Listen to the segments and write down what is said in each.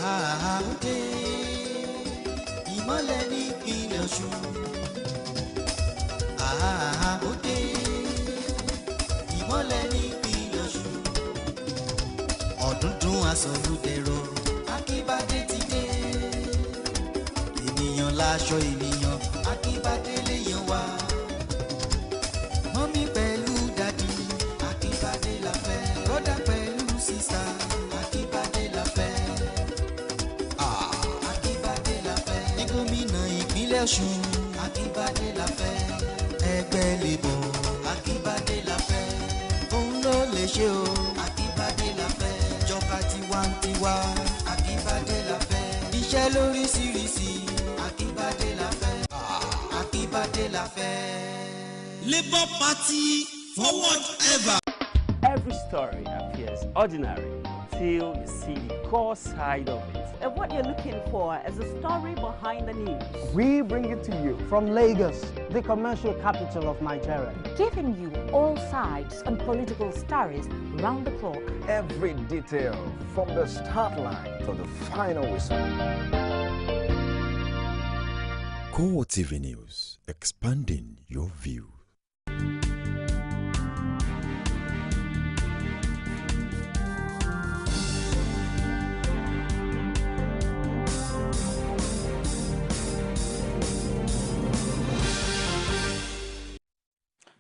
Òde ìmọ́lẹ̀ ní ìpínlẹ̀ Ọ̀ṣun. Òde ìmọ́lẹ̀ ní ìpínlẹ̀ Ọ̀ṣun. Ọ̀dúndún aṣọ̀lúdẹ̀rọ̀ Akínbádé ti dé. Ènìyàn láṣọ ènìyàn Akínbádé lèèyàn wá. Mọ́mí pẹ̀lú dádì Akínbádé la fẹ́. Brọ́dà pẹ̀lú sísá Akínbádé la fẹ́. Akínbádé la fẹ́. Ní gómìnà ìpínlẹ̀ Ọ̀ṣun Akínbádé la fẹ́. Ẹgbẹ́ Labour Akínbádé la fẹ́. Òun ló lè ṣe o Akínbádé la fẹ́. Ìjọba tiwantiwa Akínbádé la fẹ́. Iṣẹ́ lóríṣiríṣi Akínbádé la fẹ́. Akínbádé la fẹ́. Labour Party forward ever. Every story appears ordinary till you see the core side of it. And what you're looking for is the story behind the news. We bring it to you from Lagos, the commercial capital of Nigeria. Giving you all sides and political stories round the clock. Every detail from the start line to the final whistle. CoreTV News, expanding your view.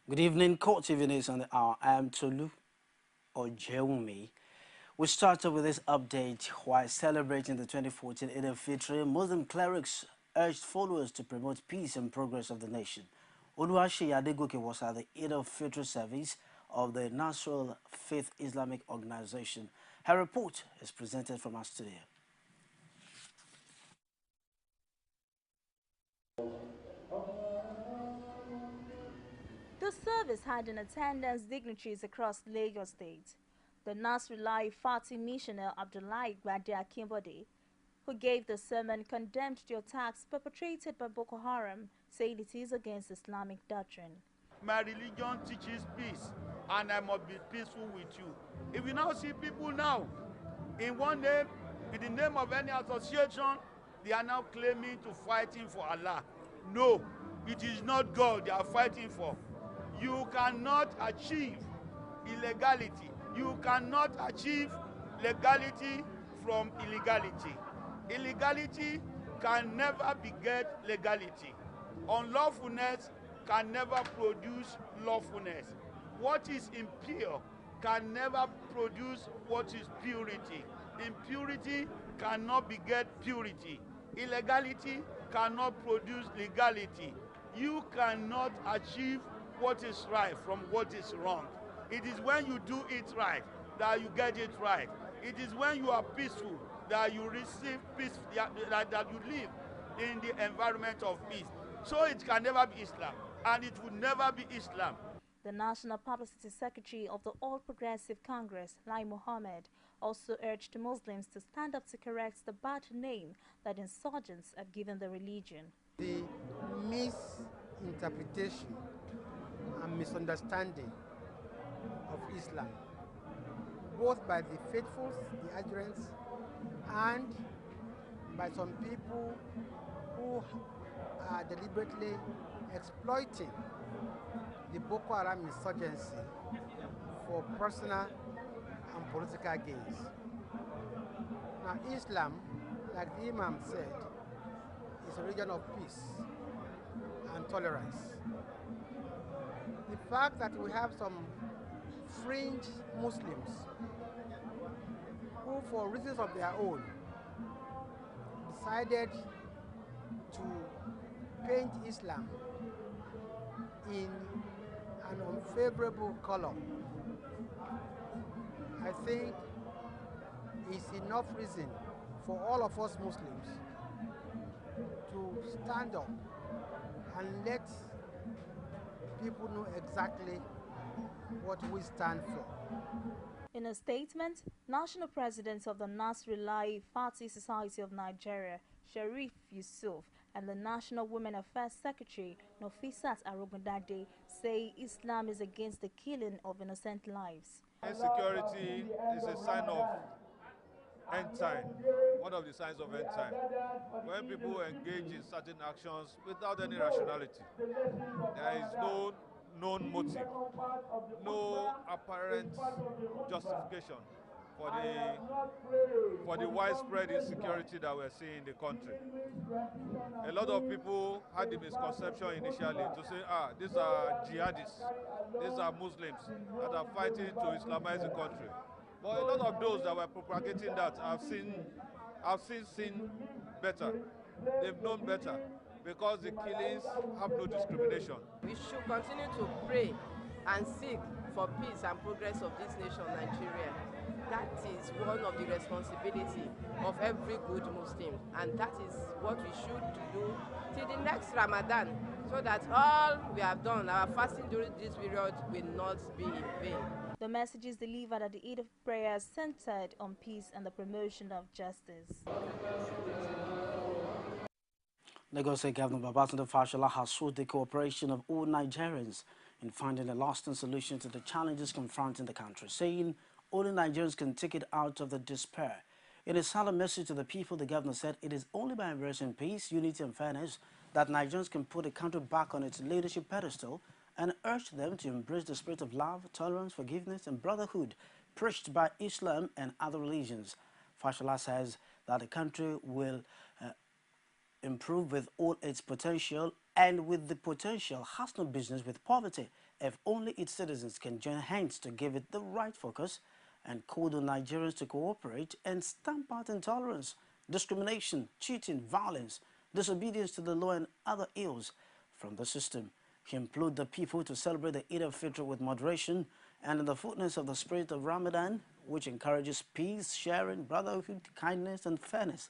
Good evening, CoreTV News on the hour. I am Tolu Ojewumi. We started with this update while celebrating the 2014 Eid al-Fitr. Muslim clerics urged followers to promote peace and progress of the nation. Oluwaseyi Adegoke was at the Eid al-Fitr service of the National Faith Islamic Organization. Her report is presented from our studio. The service had in attendance dignitaries across Lagos State. The Nasrullah Fati Missioner Abdullahi Gbade Akimbode, who gave the sermon, condemned the attacks perpetrated by Boko Haram, saying it is against Islamic doctrine. My religion teaches peace, and I must be peaceful with you. If you now see people now, in one name, in the name of any association, they are now claiming to fighting for Allah. No, it is not God they are fighting for. You cannot achieve illegality. You cannot achieve legality from illegality. Illegality can never beget legality. Unlawfulness can never produce lawfulness. What is impure can never produce what is purity. Impurity cannot beget purity. Illegality cannot produce legality. You cannot achieve what is right from what is wrong. It is when you do it right that you get it right. It is when you are peaceful that you receive peace, that you live in the environment of peace. So it can never be Islam, and it will never be Islam. The National Publicity Secretary of the All Progressive Congress, Lai Mohammed, also urged Muslims to stand up to correct the bad name that insurgents have given the religion. The misinterpretation and misunderstanding of Islam, both by the faithfuls, the adherents, and by some people who are deliberately exploiting the Boko Haram insurgency for personal and political gains. Now, Islam, like the Imam said, is a religion of peace and tolerance. The fact that we have some fringe Muslims who, for reasons of their own, decided to paint Islam in an unfavorable color, I think is enough reason for all of us Muslims to stand up and let people know exactly what we stand for. In a statement, National President of the Nasrullah Fati Society of Nigeria, Sharif Yusuf, and the National Women Affairs Secretary, Nofisat Arogundade, say Islam is against the killing of innocent lives. Insecurity is a sign of end time, one of the signs of end time. When people engage in certain actions without any rationality, there is no known motive, no apparent justification for the widespread insecurity that we're seeing in the country. A lot of people had the misconception initially to say, these are jihadists, these are Muslims that are fighting to Islamize the country. But a lot of those that were propagating that have seen better. They've known better because the killings have no discrimination. We should continue to pray and seek for peace and progress of this nation, Nigeria. That is one of the responsibility of every good Muslim, and that is what we should do till the next Ramadan, so that all we have done, our fasting during this period, will not be in vain. The messages delivered at the Eid of Prayer centered on peace and the promotion of justice. Lagos State Governor Babatunde Fashola has sought the cooperation of all Nigerians in finding a lasting solution to the challenges confronting the country, saying only Nigerians can take it out of the despair. In a solemn message to the people, the governor said it is only by embracing peace, unity and fairness that Nigerians can put the country back on its leadership pedestal, and urged them to embrace the spirit of love, tolerance, forgiveness and brotherhood preached by Islam and other religions. Fashola says that the country will improve with all its potential, and with the potential has no business with poverty if only its citizens can join hands to give it the right focus, and called on Nigerians to cooperate and stamp out intolerance, discrimination, cheating, violence, disobedience to the law and other ills from the system. He implored the people to celebrate the Eid al-Fitr with moderation and in the fullness of the spirit of Ramadan, which encourages peace, sharing, brotherhood, kindness and fairness,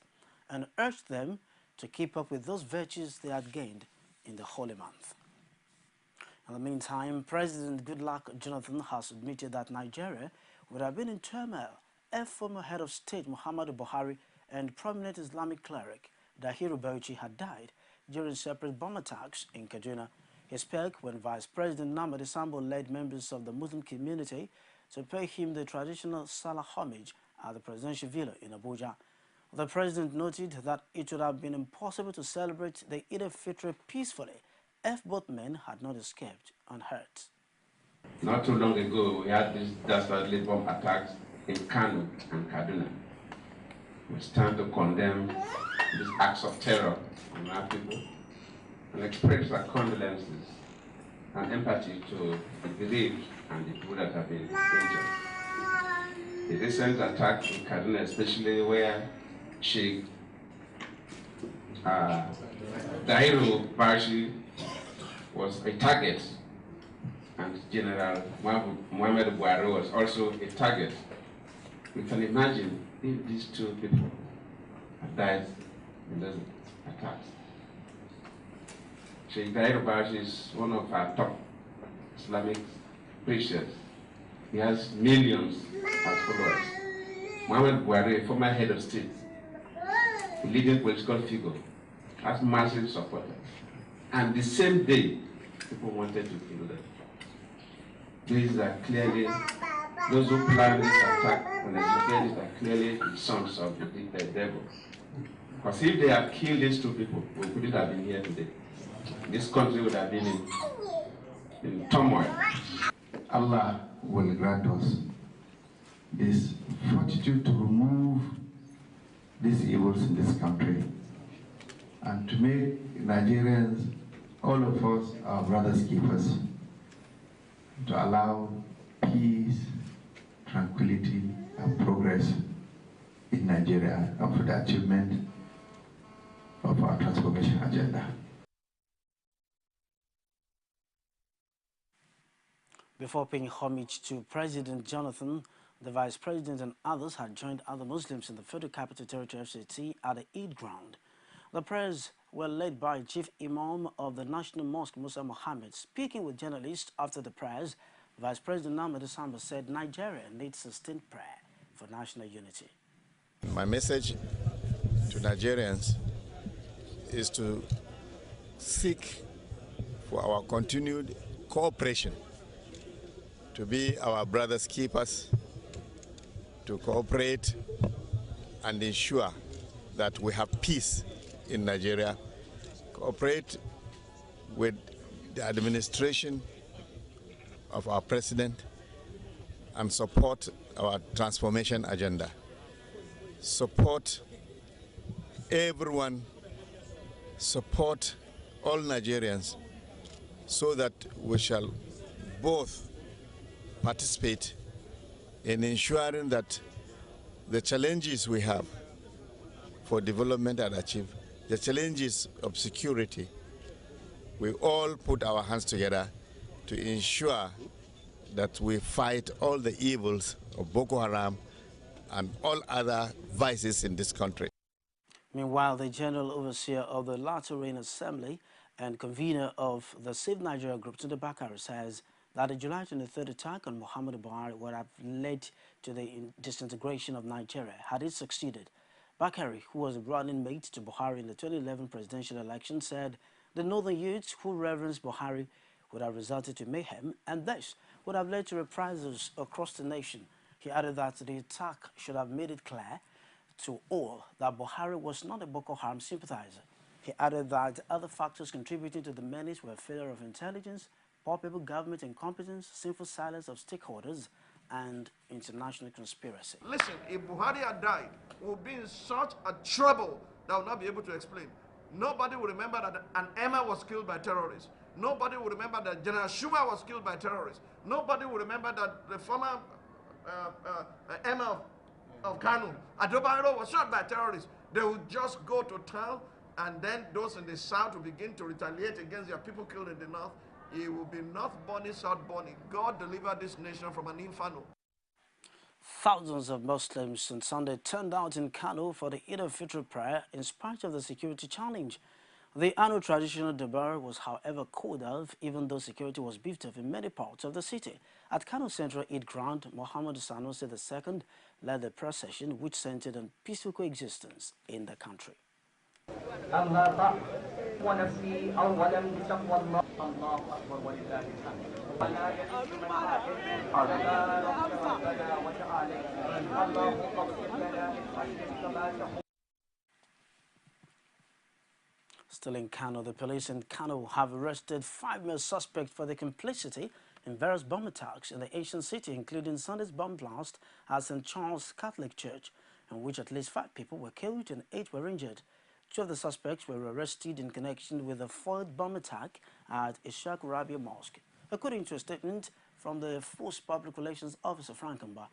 and urged them to keep up with those virtues they had gained in the holy month. In the meantime, President Goodluck Jonathan has admitted that Nigeria would have been in turmoil if former head of state Muhammadu Buhari and prominent Islamic cleric Dahiru Bauchi had died during separate bomb attacks in Kaduna. He spoke when Vice President Namadi Sambo led members of the Muslim community to pay him the traditional Salah homage at the presidential villa in Abuja. The president noted that it would have been impossible to celebrate the Eid al-Fitr peacefully if both men had not escaped unhurt. Not too long ago, we had these dastardly bomb attacks in Kano and Kaduna. We stand to condemn these acts of terror on our people and express our condolences and empathy to the bereaved and the people that have been injured. The recent attack in Kaduna, especially where Sheikh Dahiru Bauchi was a target, and General Muhammadu Buhari was also a target. You can imagine if these two people had died in those attacks. Sheikh Dahiru Bauchi is one of our top Islamic preachers. He has millions as followers. Muhammadu Buhari, former head of state, a leading political figure, has massive supporters. And the same day, people wanted to kill them. These are clearly, those who planned this attack and executed it are clearly the sons of the devil. Because if they had killed these two people, we couldn't have been here today. This country would have been in turmoil. Allah will grant us this fortitude to remove these evils in this country and to make Nigerians, all of us, our brothers keepers, to allow peace, tranquility, and progress in Nigeria and for the achievement of our transformation agenda. Before paying homage to President Jonathan, the Vice President and others had joined other Muslims in the Federal Capital Territory FCT at the Eid ground. The prayers were led by Chief Imam of the National Mosque, Musa Mohammed. Speaking with journalists after the prayers, Vice President Namadi Sambo said Nigeria needs sustained prayer for national unity. My message to Nigerians is to seek for our continued cooperation, to be our brothers' keepers, to cooperate and ensure that we have peace in Nigeria, cooperate with the administration of our president, and support our transformation agenda. Support everyone, support all Nigerians so that we shall both participate in ensuring that the challenges we have for development and achieve, the challenges of security, we all put our hands together to ensure that we fight all the evils of Boko Haram and all other vices in this country. Meanwhile, the General Overseer of the Latter Rain Assembly and convener of the Save Nigeria Group, Tunde Bakare, says that the July 23rd attack on Muhammadu Buhari would have led to the disintegration of Nigeria had it succeeded. Bakare, who was a running mate to Buhari in the 2011 presidential election, said the northern youths who reverence Buhari would have resulted to mayhem, and this would have led to reprisals across the nation. He added that the attack should have made it clear to all that Buhari was not a Boko Haram sympathizer. He added that other factors contributing to the menace were failure of intelligence, poor people government incompetence, sinful silence of stakeholders, and international conspiracy. Listen, if Buhari had died, we would be in such a trouble that I will not be able to explain. Nobody will remember that an emir was killed by terrorists. Nobody will remember that General Shuma was killed by terrorists. Nobody will remember that the former emir of Kanu, Adobairo, was shot by terrorists. They will just go to town, and then those in the south will begin to retaliate against their people killed in the north. It will be north burning, south burning. God deliver this nation from an inferno. Thousands of Muslims on Sunday turned out in Kano for the Eid al-Fitr prayer in spite of the security challenge. The annual traditional Durbar was, however, called off, even though security was beefed up in many parts of the city. At Kano Central Eid Ground, Muhammad Sanusi II led the procession, which centered on peaceful coexistence in the country. Still in Kano, the police in Kano have arrested 5 male suspects for their complicity in various bomb attacks in the ancient city, including Sunday's bomb blast at St. Charles Catholic Church, in which at least 5 people were killed and 8 were injured. 2 of the suspects were arrested in connection with a foiled bomb attack at Ishaq Rabia Mosque, according to a statement from the Force Public Relations Officer Frank Mba.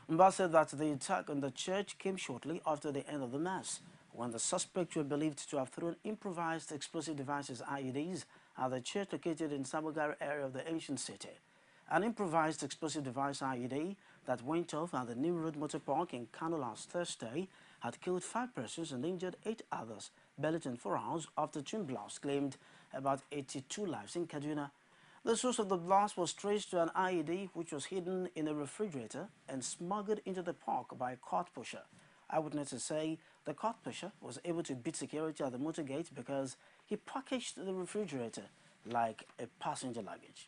Mba said that the attack on the church came shortly after the end of the Mass, when the suspects were believed to have thrown improvised explosive devices IEDs at the church located in Sabogari area of the ancient city. An improvised explosive device IED that went off at the New Road Motor Park in Kano last Thursday had killed 5 persons and injured 8 others, barely 24 hours after twin blasts claimed about 82 lives in Kaduna. The source of the blast was traced to an IED which was hidden in a refrigerator and smuggled into the park by a cart pusher. Eyewitnesses say the cart pusher was able to beat security at the motor gate because he packaged the refrigerator like a passenger luggage.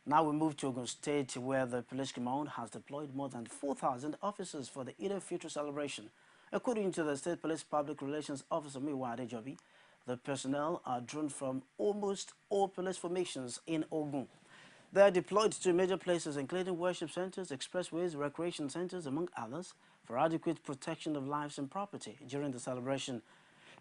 Now we move to Ogun State, where the police command has deployed more than 4,000 officers for the Eid al-Fitr celebration. According to the State Police Public Relations Officer Miwa Adejobi, the personnel are drawn from almost all police formations in Ogun. They are deployed to major places including worship centers, expressways, recreation centers, among others, for adequate protection of lives and property during the celebration.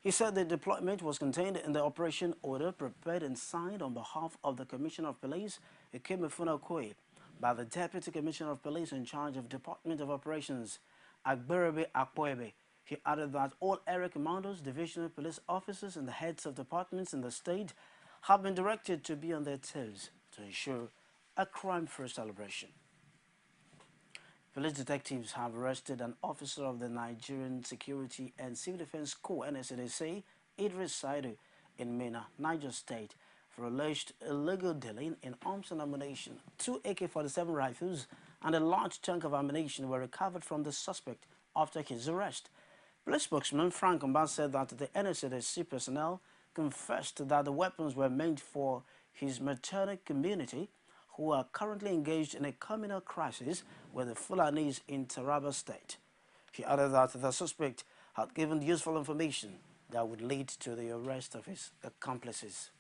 He said the deployment was contained in the operation order prepared and signed on behalf of the Commissioner of Police, Ikemefuna Okoye, by the Deputy Commissioner of Police in charge of Department of Operations, Agberebe Akpoebe. He added that all area commandos, divisional police officers, and the heads of departments in the state have been directed to be on their toes to ensure a crime-free celebration. Police detectives have arrested an officer of the Nigerian Security and Civil Defense Corps (NSCDC), Idris Saidu, in Minna, Niger State, for alleged illegal dealing in arms and ammunition. 2 AK-47 rifles and a large chunk of ammunition were recovered from the suspect after his arrest. Police spokesman Frank Mba said that the NSCDC personnel confessed that the weapons were meant for his maternal community, who are currently engaged in a communal crisis with the Fulanis in Taraba State. He added that the suspect had given useful information that would lead to the arrest of his accomplices.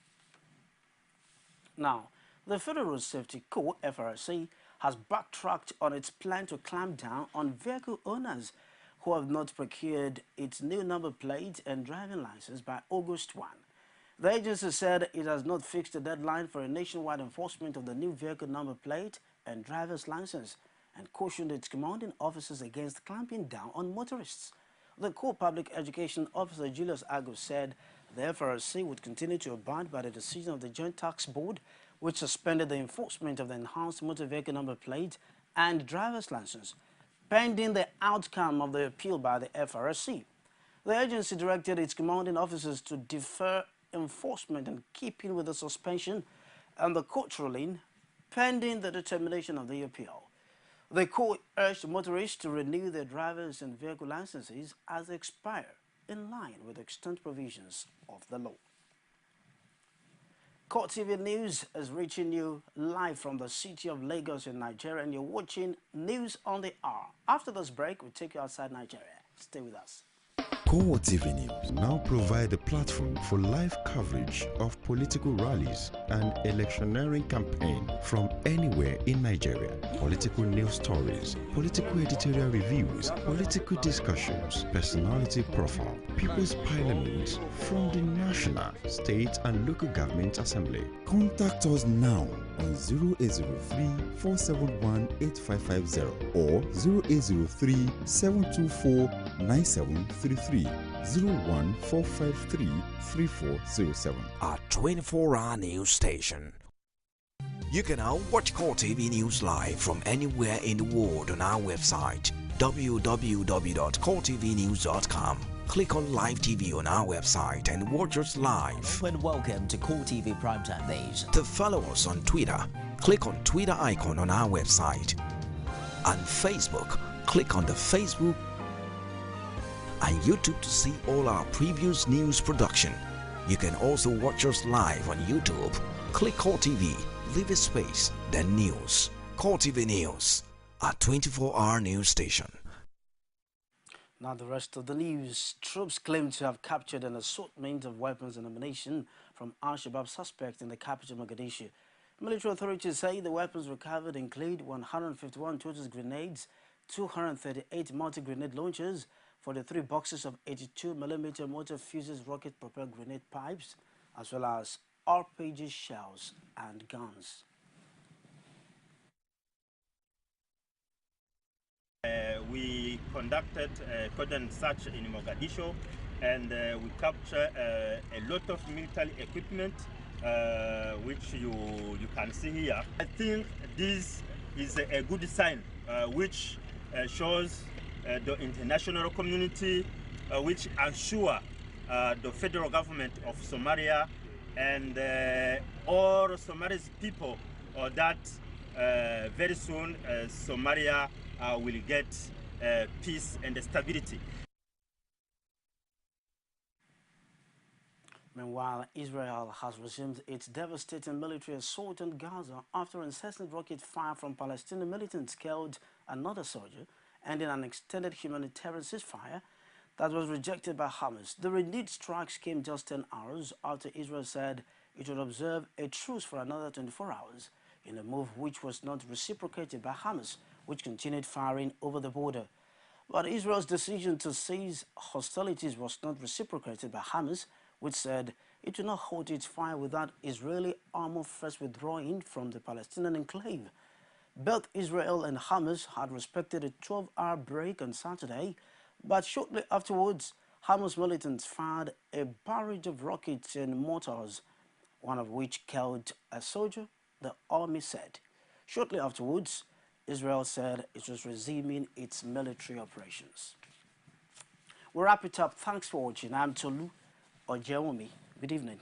Now, the Federal Road Safety Corps, FRC, has backtracked on its plan to clamp down on vehicle owners who have not procured its new number plate and driving license by August 1. The agency said it has not fixed a deadline for a nationwide enforcement of the new vehicle number plate and driver's license and cautioned its commanding officers against clamping down on motorists. The Corps Public Education Officer Julius Agos said the FRC would continue to abide by the decision of the Joint Tax Board, which suspended the enforcement of the enhanced motor vehicle number plate and driver's license, pending the outcome of the appeal by the FRC. The agency directed its commanding officers to defer enforcement in keeping with the suspension and the court ruling, pending the determination of the appeal. The court urged motorists to renew their driver's and vehicle licenses as they expire, in line with the extant provisions of the law. CoreTV News is reaching you live from the city of Lagos in Nigeria, and you're watching News on the Hour. After this break, we'll take you outside Nigeria. Stay with us. CoreTV News now provide a platform for live coverage of political rallies and electioneering campaign from anywhere in Nigeria. Political news stories, political editorial reviews, political discussions, personality profile, People's Parliament from the National, State and Local Government Assembly. Contact us now on 0803-471-8550 or 0803-724-9733. 01453-3407. Our 24-hour news station. You can now watch CoreTV News live from anywhere in the world on our website www.coretvnews.com. Click on Live TV on our website and watch us live. And welcome to CoreTV Primetime Days. To follow us on Twitter, click on Twitter icon on our website. On Facebook, click on the Facebook and YouTube to see all our previous news production. You can also watch us live on YouTube. Click CoreTV, leave a space, then News. CoreTV News, our 24-hour news station. Now the rest of the news. Troops claim to have captured an assortment of weapons and ammunition from Al-Shabaab suspects in the capital Mogadishu. Military authorities say the weapons recovered include 151 total grenades, 238 multi-grenade launchers, 43 boxes of 82mm mortar fuses rocket-propelled grenade pipes, as well as RPG shells and guns. We conducted a cordon search in Mogadishu, and we captured a lot of military equipment, which you can see here. I think this is a good sign, which shows the international community, which assure the federal government of Somalia and all Somali's people that very soon Somalia will get peace and stability. Meanwhile, Israel has resumed its devastating military assault on Gaza after incessant rocket fire from Palestinian militants killed another soldier, ending an extended humanitarian ceasefire that was rejected by Hamas. The renewed strikes came just 10 hours after Israel said it would observe a truce for another 24 hours, in a move which was not reciprocated by Hamas, which continued firing over the border. But Israel's decision to cease hostilities was not reciprocated by Hamas, which said it would not halt its fire without Israeli armor first withdrawing from the Palestinian enclave. Both Israel and Hamas had respected a 12-hour break on Saturday, but shortly afterwards, Hamas militants fired a barrage of rockets and mortars, one of which killed a soldier, the army said. Shortly afterwards, Israel said it was resuming its military operations. We'll wrap it up. Thanks for watching. I'm Tolu Ojewumi. Good evening.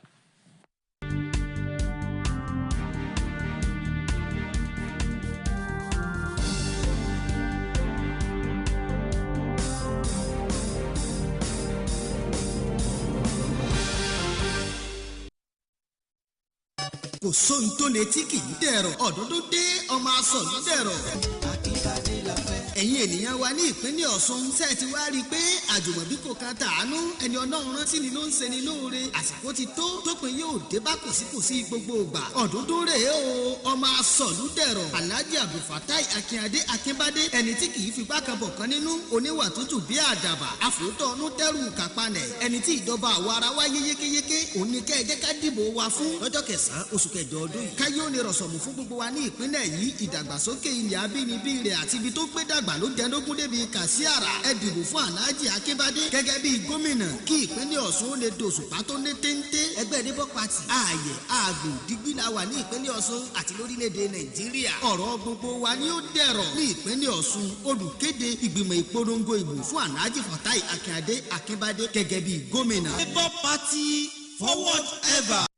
kò sóhun tó lè tí kì í dẹ̀rọ̀ ọ̀dún tó dé ọmọ asọ̀lú dẹ̀rọ̀. Akíbádé la fẹ́. ẹ̀yin ènìyàn wa ní ìpínlẹ̀ Ọ̀ṣun ṣe ti wá rí i pé àjùmọ̀bí kò kan tàánú ẹni Ọlọ́run rántí ni ló ń ṣe ni lóore àsìkò ti tó tópin yóò dé bá kòsíkòsí gbogbo ìgbà ọdún tó rèé o ọmọ asọ̀lú dẹ̀rọ̀ Alhaji Abdulfatai Akínadé Akínbádé ẹni tí kì í fipá kan bọ̀ kan nínú oníwà tútù bí àdàbà àfòótọ́ ọ̀nù tẹ́rù kápánẹ̀ ẹni tí ìjọba àwa ara wa yékéyéké òní kẹ́ ẹ jẹ́ ká dìbò wa fún lọ́jọ́ 9 oṣù kẹjọ ọdún yìí káyọ̀ ní rọ̀sọ̀mù fún gbogbo wa ní ìpínlẹ̀ yìí ìdàgbàsókè ilẹ̀ abínibí rẹ̀ àti ibi tó gbé dàgbà ló jẹ́ lógún débi kàṣíàrà ẹ dìbò fún Alhaji Akínbádé gẹ́gẹ́ bí gómìnà kí ìpínlẹ̀ Ọ̀ṣun ó lè dòṣùpá tó ní téńté ẹgbẹ́ Labour Party ààyè ààgbò dígbìlà wà ní ìpínlẹ̀ Ọ̀ṣun àti lórílẹ̀‐èdè Nàìjíríà ọ̀rọ̀ gbogbo wa ni ó dẹ̀rọ̀ ní ìpínlẹ̀ Ọ̀ṣun olùkéde ìgbìmọ̀ ìpolongo ìbò fún Alhaji Fatai Akínadé Akínbádé gẹ́gẹ́ bí gómìnà. Labour Party forward ever.